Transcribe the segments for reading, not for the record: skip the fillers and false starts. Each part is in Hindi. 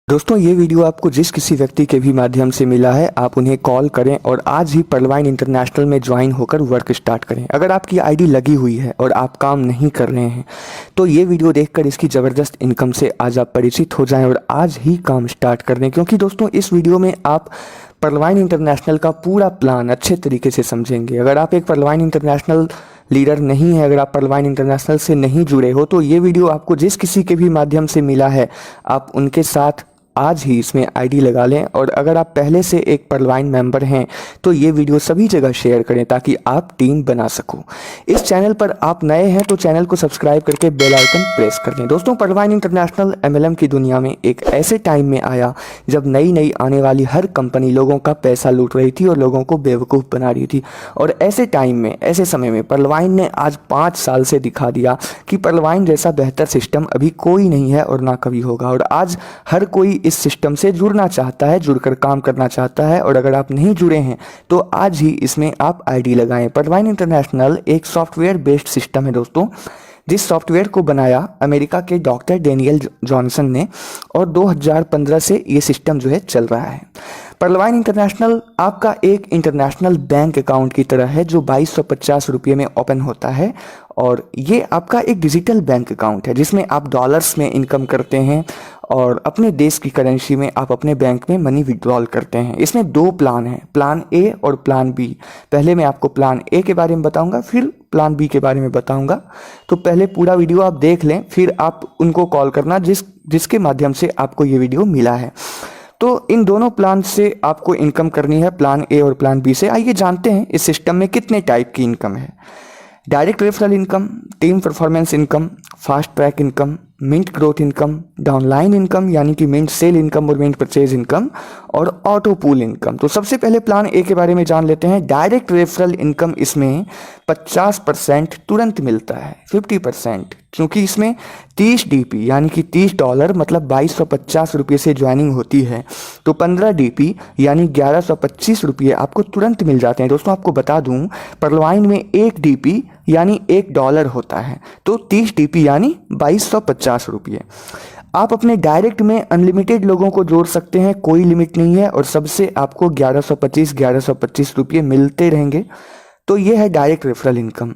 दोस्तों ये वीडियो आपको जिस किसी व्यक्ति के भी माध्यम से मिला है आप उन्हें कॉल करें और आज ही पर्लवाइन इंटरनेशनल में ज्वाइन होकर वर्क स्टार्ट करें। अगर आपकी आईडी लगी हुई है और आप काम नहीं कर रहे हैं तो ये वीडियो देखकर इसकी ज़बरदस्त इनकम से आज आप परिचित हो जाएं और आज ही काम स्टार्ट कर दें, क्योंकि दोस्तों इस वीडियो में आप पर्लवाइन इंटरनेशनल का पूरा प्लान अच्छे तरीके से समझेंगे। अगर आप एक पर्लवाइन इंटरनेशनल लीडर नहीं है, अगर आप पर्लवाइन इंटरनेशनल से नहीं जुड़े हो तो ये वीडियो आपको जिस किसी के भी माध्यम से मिला है आप उनके साथ आज ही इसमें आईडी लगा लें। और अगर आप पहले से एक पर्लवाइन मेंबर हैं तो ये वीडियो सभी जगह शेयर करें ताकि आप टीम बना सको। इस चैनल पर आप नए हैं तो चैनल को सब्सक्राइब करके बेल आइकन प्रेस कर दें। दोस्तों पर्लवाइन इंटरनेशनल एमएलएम की दुनिया में एक ऐसे टाइम में आया जब नई नई आने वाली हर कंपनी लोगों का पैसा लूट रही थी और लोगों को बेवकूफ़ बना रही थी। और ऐसे टाइम में, ऐसे समय में पर्लवाइन ने आज 5 साल से दिखा दिया कि पर्लवाइन जैसा बेहतर सिस्टम अभी कोई नहीं है और ना कभी होगा। और आज हर कोई इस सिस्टम से जुड़ना चाहता है, जुड़कर काम करना चाहता है। और अगर आप नहीं जुड़े हैं तो आज ही इसमें आप आईडी लगाएं। पर्लवाइन इंटरनेशनल एक सॉफ्टवेयर बेस्ड सिस्टम है दोस्तों, जिस सॉफ्टवेयर को बनाया अमेरिका के डॉक्टर डेनियल जॉनसन ने और 2015 से ये सिस्टम जो है चल रहा है। पर्लवाइन इंटरनेशनल आपका एक इंटरनेशनल बैंक अकाउंट की तरह है जो 2250 रुपये में ओपन होता है। और ये आपका एक डिजिटल बैंक अकाउंट है जिसमें आप डॉलर्स में इनकम करते हैं और अपने देश की करेंसी में आप अपने बैंक में मनी विड्रॉल करते हैं। इसमें 2 प्लान हैं, प्लान ए और प्लान बी। पहले मैं आपको प्लान ए के बारे में बताऊंगा, फिर प्लान बी के बारे में बताऊंगा। तो पहले पूरा वीडियो आप देख लें, फिर आप उनको कॉल करना जिसके माध्यम से आपको ये वीडियो मिला है। तो इन दोनों प्लान से आपको इनकम करनी है, प्लान ए और प्लान बी से। आइए जानते हैं इस सिस्टम में कितने टाइप की इनकम है। Direct referral income, team performance income, fast track income, mint growth income, downline income यानी कि मिंट सेल इनकम और मिंट परचेज इनकम, और ऑटो पूल इनकम। तो सबसे पहले प्लान ए के बारे में जान लेते हैं। डायरेक्ट रेफरल इनकम इसमें 50% तुरंत मिलता है, 50%, क्योंकि इसमें 30 डीपी यानी कि $30 मतलब 2250 रुपये से ज्वाइनिंग होती है। तो 15 डीपी यानी 1125 रुपये आपको तुरंत मिल जाते हैं। दोस्तों आपको बता दूं पर्लवाइन में 1 डीपी यानी $1 होता है, तो 30 डीपी यानी 2250 रुपये। आप अपने डायरेक्ट में अनलिमिटेड लोगों को जोड़ सकते हैं, कोई लिमिट नहीं है, और सबसे आपको 1125 रुपये मिलते रहेंगे। तो ये है डायरेक्ट रेफरल इनकम।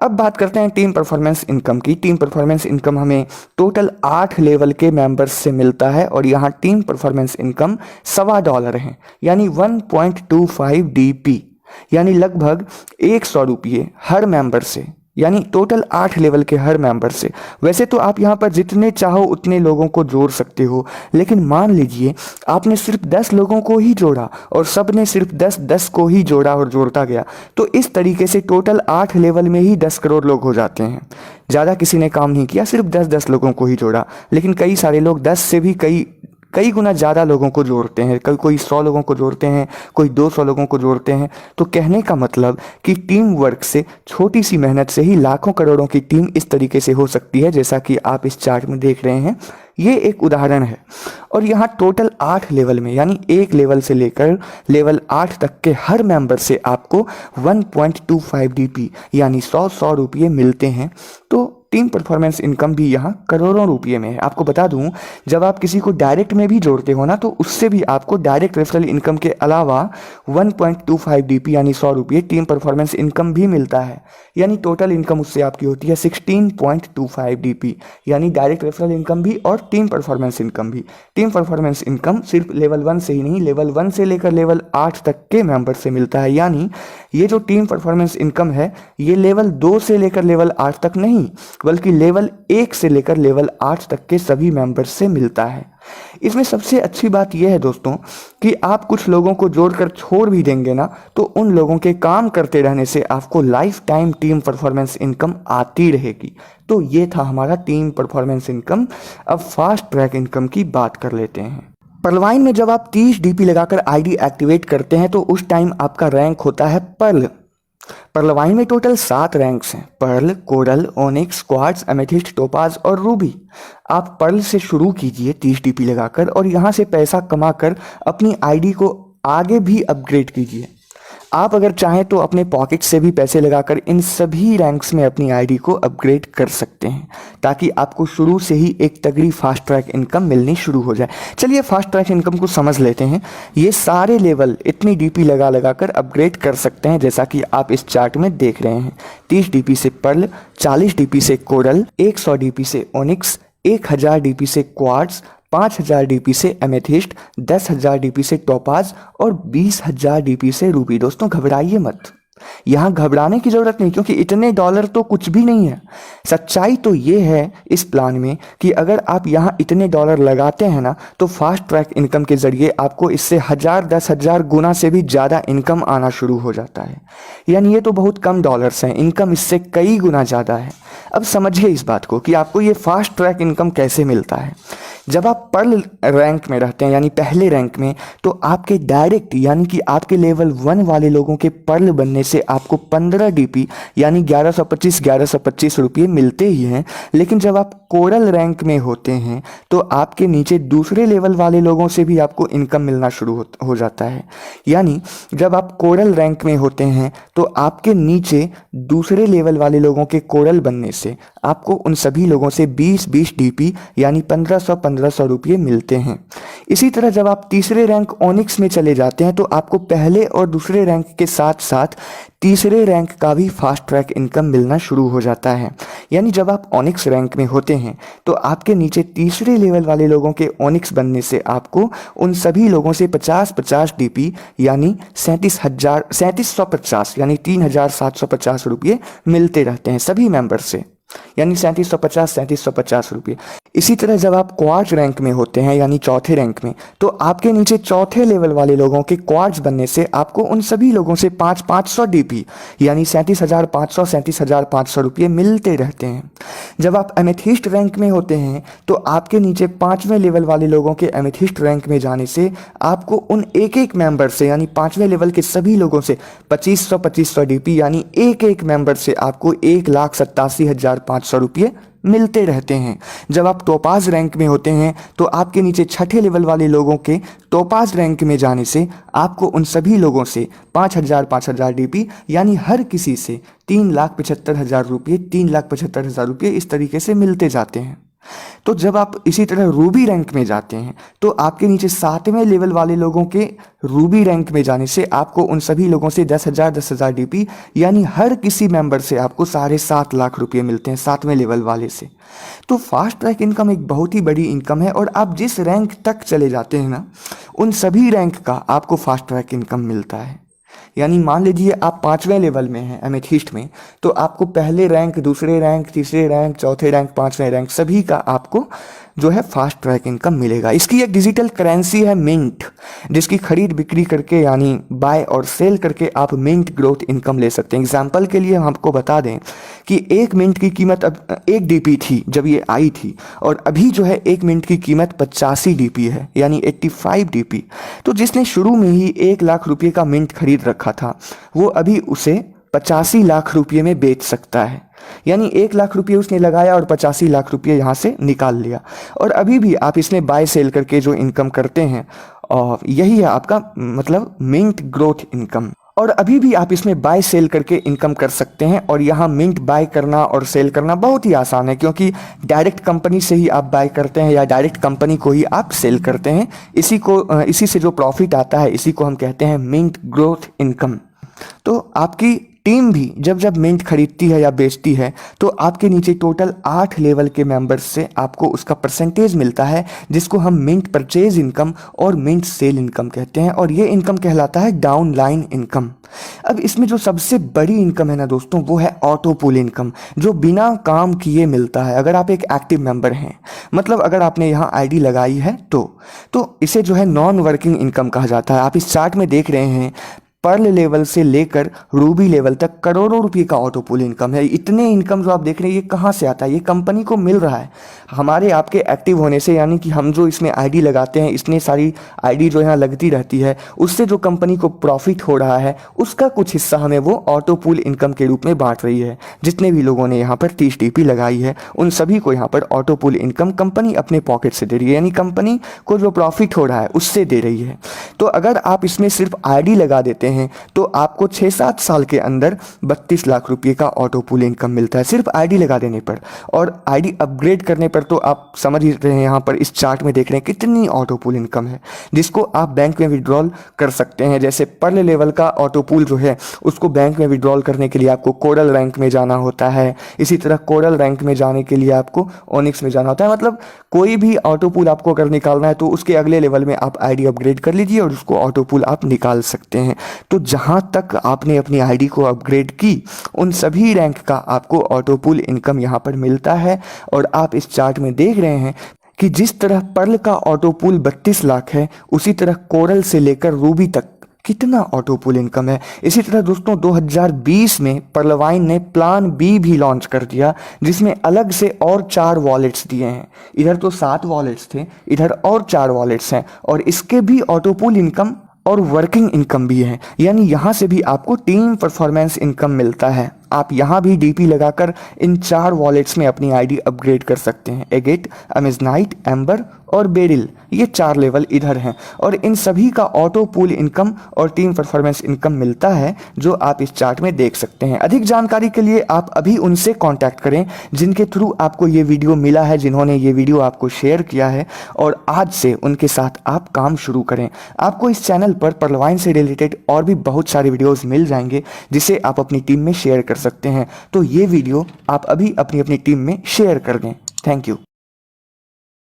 अब बात करते हैं टीम परफॉर्मेंस इनकम की। टीम परफॉर्मेंस इनकम हमें टोटल 8 लेवल के मेंबर्स से मिलता है और यहाँ टीम परफॉर्मेंस इनकम $1.25 है यानी 1.25 डीपी यानी लगभग 100 रुपये हर मेंबर से, यानी टोटल 8 लेवल के हर मेंबर से। वैसे तो आप यहाँ पर जितने चाहो उतने लोगों को जोड़ सकते हो, लेकिन मान लीजिए आपने सिर्फ 10 लोगों को ही जोड़ा और सब ने सिर्फ 10 को ही जोड़ा और जोड़ता गया, तो इस तरीके से टोटल 8 लेवल में ही 10 करोड़ लोग हो जाते हैं। ज़्यादा किसी ने काम नहीं किया, सिर्फ 10 लोगों को ही जोड़ा, लेकिन कई सारे लोग 10 से भी कई गुना ज़्यादा लोगों को जोड़ते हैं। कोई 100 लोगों को जोड़ते हैं, कोई 200 लोगों को जोड़ते हैं। तो कहने का मतलब कि टीम वर्क से, छोटी सी मेहनत से ही लाखों करोड़ों की टीम इस तरीके से हो सकती है जैसा कि आप इस चार्ट में देख रहे हैं। ये एक उदाहरण है। और यहाँ टोटल 8 लेवल में यानी 1 लेवल से लेकर लेवल 8 तक के हर मेंबर से आपको 1.25 डीपी यानी 100 रुपये मिलते हैं। तो टीम परफॉर्मेंस इनकम भी यहाँ करोड़ों रुपये में है। आपको बता दूं जब आप किसी को डायरेक्ट में भी जोड़ते हो ना, तो उससे भी आपको डायरेक्ट रेफरल इनकम के अलावा 1.25 डीपी यानी 100 रुपये टीम परफॉर्मेंस इनकम भी मिलता है, यानी टोटल इनकम उससे आपकी होती है 16.25 डीपी यानी डायरेक्ट रेफरल इनकम भी और टीम परफॉर्मेंस इनकम भी। टीम परफॉर्मेंस इनकम सिर्फ लेवल 1 से ही नहीं, लेवल 1 से लेकर लेवल 8 तक के मेंबर से मिलता है। यानी ये जो टीम परफॉर्मेंस इनकम है ये लेवल 2 से लेकर लेवल 8 तक नहीं, बल्कि लेवल 1 से लेकर लेवल 8 तक के सभी मेंबर्स से मिलता है। इसमें सबसे अच्छी बात यह है दोस्तों कि आप कुछ लोगों को जोड़कर छोड़ भी देंगे ना, तो उन लोगों के काम करते रहने से आपको life time team performance income आती रहेगी। तो ये था हमारा टीम परफॉर्मेंस इनकम। अब फास्ट ट्रैक इनकम की बात कर लेते हैं। पर्लवाइन में जब आप 30 डीपी लगाकर आईडी एक्टिवेट करते हैं तो उस टाइम आपका रैंक होता है पर्ल। पर्लवाइन में टोटल 7 रैंक्स हैं, pearl, coral, onyx, quartz, amethyst, topaz और रूबी। आप पर्ल से शुरू कीजिए 30 डीपी लगाकर और यहाँ से पैसा कमाकर अपनी आईडी को आगे भी अपग्रेड कीजिए। आप अगर चाहें तो अपने पॉकेट से भी पैसे लगाकर इन सभी रैंक्स में अपनी आईडी को अपग्रेड कर सकते हैं, ताकि आपको शुरू से ही एक तगड़ी फास्ट ट्रैक इनकम मिलनी शुरू हो जाए। चलिए फास्ट ट्रैक इनकम को समझ लेते हैं। ये सारे लेवल इतनी डीपी लगा लगा कर अपग्रेड कर सकते हैं, जैसा कि आप इस चार्ट में देख रहे हैं। 30 डीपी से पर्ल, 40 डीपी से कोरल, 100 डीपी से ओनिक्स, 1000 डीपी से क्वार्ट्ज, 5000 डीपी से एमेथिस्ट, 10,000 डीपी से टोपाज और 20,000 डीपी से रूबी। दोस्तों घबराइए मत, यहाँ घबराने की ज़रूरत नहीं, क्योंकि इतने डॉलर तो कुछ भी नहीं है। सच्चाई तो ये है इस प्लान में कि अगर आप यहाँ इतने डॉलर लगाते हैं ना, तो फास्ट ट्रैक इनकम के ज़रिए आपको इससे 1000 10,000 गुना से भी ज़्यादा इनकम आना शुरू हो जाता है। यानी ये तो बहुत कम डॉलर्स हैं, इनकम इससे कई गुना ज़्यादा है। अब समझिए इस बात को कि आपको ये फास्ट ट्रैक इनकम कैसे मिलता है। जब आप पर्ल रैंक में रहते हैं, यानी पहले रैंक में, तो आपके डायरेक्ट यानी कि आपके लेवल 1 वाले लोगों के पर्ल बनने से आपको 15 डीपी यानी 1125 रुपये मिलते ही हैं। लेकिन जब आप कोरल रैंक में होते हैं तो आपके नीचे दूसरे लेवल वाले लोगों से भी आपको इनकम मिलना शुरू हो जाता है। यानी जब आप कोरल रैंक में होते हैं तो आपके नीचे दूसरे लेवल वाले लोगों के कोरल बनने से आपको उन सभी लोगों से 20 डीपी यानी 1500 रुपये मिलते हैं। इसी तरह जब आप तीसरे रैंक ओनिक्स में चले जाते हैं तो आपको पहले और दूसरे रैंक के साथ साथ तीसरे रैंक का भी फास्ट ट्रैक इनकम मिलना शुरू हो जाता है। यानी जब आप ओनिक्स रैंक में होते हैं तो आपके नीचे तीसरे लेवल वाले लोगों के ओनिक्स बनने से आपको उन सभी लोगों से 50 डीपी यानी 3750 यानी 3750 रुपये मिलते रहते हैं सभी मेंबर से, यानी 3750 रुपये। इसी तरह जब आप क्वार्ट्ज रैंक में होते हैं यानी चौथे रैंक में, तो आपके नीचे चौथे लेवल वाले लोगों के क्वार्ट्ज बनने से आपको उन सभी लोगों से 500 डीपी यानी 37,500 रुपये मिलते रहते हैं। जब आप एमेथिस्ट रैंक में होते हैं तो आपके नीचे 5वें लेवल वाले लोगों के एमेथिस्ट रैंक में जाने से आपको उन एक मेंबर से यानी 5वें लेवल के सभी लोगों से 2500 डीपी यानी एक मेंबर से आपको 1,87,500 रुपये मिलते रहते हैं। जब आप टोपाज रैंक में होते हैं तो आपके नीचे छठे लेवल वाले लोगों के टोपाज रैंक में जाने से आपको उन सभी लोगों से 5,000 डीपी यानी हर किसी से 3,75,000 रुपये इस तरीके से मिलते जाते हैं। तो जब आप इसी तरह रूबी रैंक में जाते हैं तो आपके नीचे 7वें लेवल वाले लोगों के रूबी रैंक में जाने से आपको उन सभी लोगों से 10,000 डीपी यानी हर किसी मेंबर से आपको 7.5 लाख रुपये मिलते हैं 7वें लेवल वाले से। तो फास्ट ट्रैक इनकम एक बहुत ही बड़ी इनकम है, और आप जिस रैंक तक चले जाते हैं ना, उन सभी रैंक का आपको फास्ट ट्रैक इनकम मिलता है। यानी मान लीजिए आप 5वें लेवल में हैं एमेथिस्ट में, तो आपको पहले रैंक, दूसरे रैंक, तीसरे रैंक, चौथे रैंक, 5वें रैंक सभी का आपको जो है फास्ट ट्रैक इनकम मिलेगा। इसकी एक डिजिटल करेंसी है मिंट, जिसकी खरीद बिक्री करके यानी बाय और सेल करके आप मिंट ग्रोथ इनकम ले सकते हैं। एग्जाम्पल के लिए हम आपको बता दें कि एक मिंट की कीमत अब 1 डीपी थी जब ये आई थी, और अभी जो है 1 मिनट की कीमत 85 डीपी है यानी 85 डीपी। तो जिसने शुरू में ही 1 लाख रुपये का मिंट खरीद रखा था वो अभी उसे 85 लाख रुपये में बेच सकता है। यानी 1 लाख रुपये उसने लगाया और 85 लाख रुपये यहाँ से निकाल लिया, और अभी भी आप इसमें बाय सेल करके जो इनकम करते हैं, और यही है आपका मतलब मिंट ग्रोथ इनकम। और अभी भी आप इसमें बाय सेल करके इनकम कर सकते हैं। और यहाँ मिंट बाय करना और सेल करना बहुत ही आसान है, क्योंकि डायरेक्ट कंपनी से ही आप बाय करते हैं या डायरेक्ट कंपनी को ही आप सेल करते हैं। इसी से जो प्रॉफिट आता है इसी को हम कहते हैं मिंट ग्रोथ इनकम। तो आपकी टीम भी जब जब मिंट खरीदती है या बेचती है तो आपके नीचे टोटल 8 लेवल के मेंबर्स से आपको उसका परसेंटेज मिलता है, जिसको हम मिंट परचेज इनकम और मिंट सेल इनकम कहते हैं, और ये इनकम कहलाता है डाउन लाइन इनकम। अब इसमें जो सबसे बड़ी इनकम है ना दोस्तों, वो है ऑटो पुल इनकम, जो बिना काम किए मिलता है अगर आप एक एक्टिव मेंबर हैं। मतलब अगर आपने यहाँ आईडी लगाई है तो इसे जो है नॉन वर्किंग इनकम कहा जाता है। आप इस चार्ट में देख रहे हैं पर्ल लेवल से लेकर रूबी लेवल तक करोड़ों रुपए का ऑटो पुल इनकम है। इतने इनकम जो आप देख रहे हैं ये कहाँ से आता है? ये कंपनी को मिल रहा है हमारे आपके एक्टिव होने से, यानी कि हम जो इसमें आईडी लगाते हैं, इतने सारी आईडी जो यहाँ लगती रहती है, उससे जो कंपनी को प्रॉफिट हो रहा है उसका कुछ हिस्सा हमें वो ऑटो पुल इनकम के रूप में बांट रही है। जितने भी लोगों ने यहाँ पर 30 डीपी लगाई है उन सभी को यहाँ पर ऑटो पुल इनकम कंपनी अपने पॉकेट से दे रही है, यानी कंपनी को जो प्रॉफिट हो रहा है उससे दे रही है। तो अगर आप इसमें सिर्फ आईडी लगा देते हैं तो आपको 6-7 साल के अंदर 32 लाख रुपये का ऑटो पूल इनकम मिलता है सिर्फ आईडी लगा देने पर। और आईडी अपग्रेड करने पर तो आप समझ ही रहे हैं, यहाँ पर इस चार्ट में देख रहे हैं कितनी ऑटो पूल इनकम है जिसको आप बैंक में विड्रॉल कर सकते हैं। जैसे पर्ल लेवल का ऑटो पूल जो है उसको बैंक में विड्रॉल करने के लिए आपको कोरल रैंक में जाना होता है, इसी तरह कोरल रैंक में जाने के लिए आपको ओनिक्स में जाना होता है। मतलब कोई भी ऑटो पूल आपको अगर निकालना है तो उसके अगले लेवल में आप आईडी अपग्रेड कर लीजिए और उसको ऑटो पूल आप निकाल सकते हैं। तो जहां तक आपने अपनी आईडी को अपग्रेड की उन सभी रैंक का आपको ऑटो पूल इनकम यहां पर मिलता है। और आप इस चार्ट में देख रहे हैं कि जिस तरह पर्ल का ऑटो पूल 32 लाख है उसी तरह कोरल से लेकर रूबी तक कितना ऑटो पूल इनकम है। इसी तरह दोस्तों 2020 में पर्लवाइन ने प्लान बी भी लॉन्च कर दिया जिसमें अलग से और 4 वॉलेट्स दिए हैं। इधर तो 7 वॉलेट्स थे, इधर और 4 वॉलेट्स हैं और इसके भी ऑटो पूल इनकम और वर्किंग इनकम भी है। यानी यहाँ से भी आपको टीम परफॉर्मेंस इनकम मिलता है। आप यहाँ भी डीपी लगाकर इन 4 वॉलेट्स में अपनी आईडी अपग्रेड कर सकते हैं। एगेट, अमेजनाइट, एम्बर और बेरिल, ये 4 लेवल इधर हैं और इन सभी का ऑटो पूल इनकम और टीम परफॉर्मेंस इनकम मिलता है जो आप इस चार्ट में देख सकते हैं। अधिक जानकारी के लिए आप अभी उनसे कांटेक्ट करें जिनके थ्रू आपको ये वीडियो मिला है, जिन्होंने ये वीडियो आपको शेयर किया है और आज से उनके साथ आप काम शुरू करें। आपको इस चैनल पर पर्लवाइन से रिलेटेड और भी बहुत सारे वीडियोज़ मिल जाएंगे जिसे आप अपनी टीम में शेयर कर सकते हैं। तो ये वीडियो आप अभी अपनी अपनी टीम में शेयर कर दें। Thank you.